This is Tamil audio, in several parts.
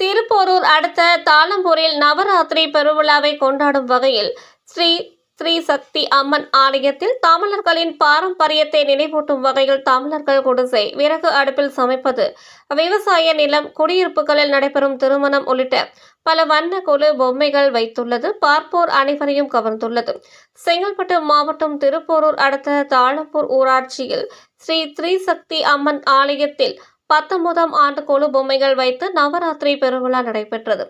திருப்போரூர் அடுத்த தாளம்பூரில் நவராத்திரி பெருவிழாவை கொண்டாடும் வகையில் ஸ்ரீ ஸ்ரீ சக்தி அம்மன் ஆலயத்தில் தமிழர்களின் பாரம்பரியத்தை நினைவூட்டும் வகையில் தமிழர்கள் குடிசை, விறகு அடுப்பில் சமைப்பது, விவசாய நிலம், குடியிருப்புகளில் நடைபெறும் திருமணம் உள்ளிட்ட பல வண்ண கொலு பொம்மைகள் வைத்துள்ளது பார்ப்போர் அனைவரையும் கவர்ந்துள்ளது. செங்கல்பட்டு மாவட்டம் திருப்போரூர் அடுத்த தாளம்பூர் ஊராட்சியில் ஸ்ரீ ஸ்ரீ சக்தி அம்மன் ஆலயத்தில் 19ஆம் ஆண்டு கொலு பொம்மைகள் வைத்து நவராத்திரி பெருவிழா நடைபெற்றது.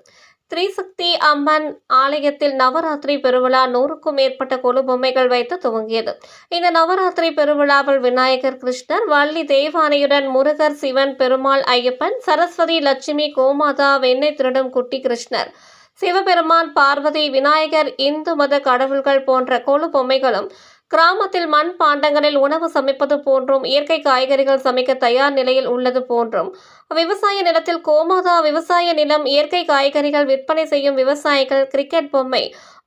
ஸ்ரீசக்தி அம்மன் ஆலயத்தில் நவராத்திரி பெருவிழா 100க்கும் மேற்பட்ட கொலு பொம்மைகள் வைத்து துவங்கியது. இந்த நவராத்திரி பெருவிழாவில் விநாயகர், கிருஷ்ணர், வள்ளி தெய்வானையுடன் முருகர், சிவன், பெருமாள், ஐயப்பன், சரஸ்வதி, லட்சுமி, கோமாதா, வெண்ணெய் திருடும் குட்டி கிருஷ்ணர், சிவபெருமான், பார்வதி, விநாயகர், இந்து மத கடவுள்கள் போன்ற கொலு பொம்மைகளும், கிராமத்தில் மண் பாண்டங்களில் உணவு சமைப்பது போன்றும், இயற்கை காய்கறிகள் சமைக்க தயார் நிலையில் உள்ளது போன்றும், விவசாய நிலத்தில் கோமாதா, விவசாய நிலம், இயற்கை காய்கறிகள் விற்பனை செய்யும் விவசாயிகள், கிரிக்கெட் பொம்மை,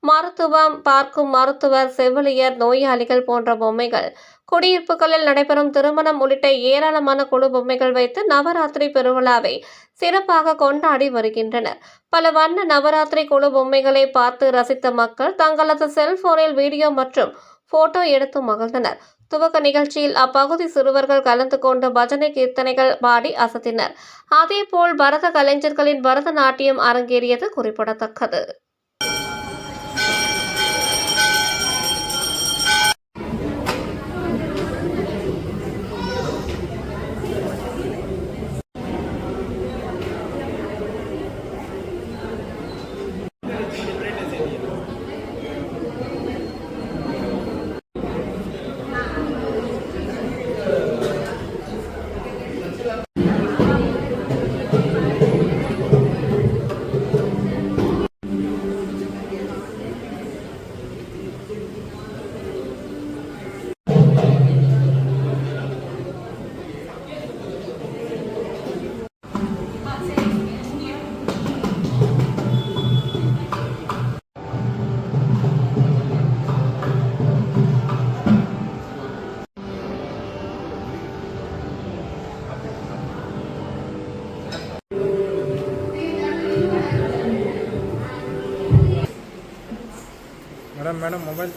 மருத்துவம் பார்க்கும் மருத்துவர், செவிலியர், நோயாளிகள் போன்ற பொம்மைகள், குடியிருப்புகளில் நடைபெறும் திருமணம் உள்ளிட்ட ஏராளமான கொலு பொம்மைகள் வைத்து நவராத்திரி பெருவிழாவை சிறப்பாக கொண்டாடி வருகின்றனர். பல வண்ண நவராத்திரி கொலு பொம்மைகளை பார்த்து ரசித்த மக்கள் தங்களது செல்போனில் வீடியோ மற்றும் போட்டோ எடுத்து மகிழ்ந்தனர். துவக்க நிகழ்ச்சியில் அப்பகுதி சிறுவர்கள் கலந்து கொண்டு பஜனை கீர்த்தனைகள் பாடி அசத்தினர். அதேபோல் பரத கலைஞர்களின் பரதநாட்டியம் அரங்கேறியது குறிப்பிடத்தக்கது. Madam mobile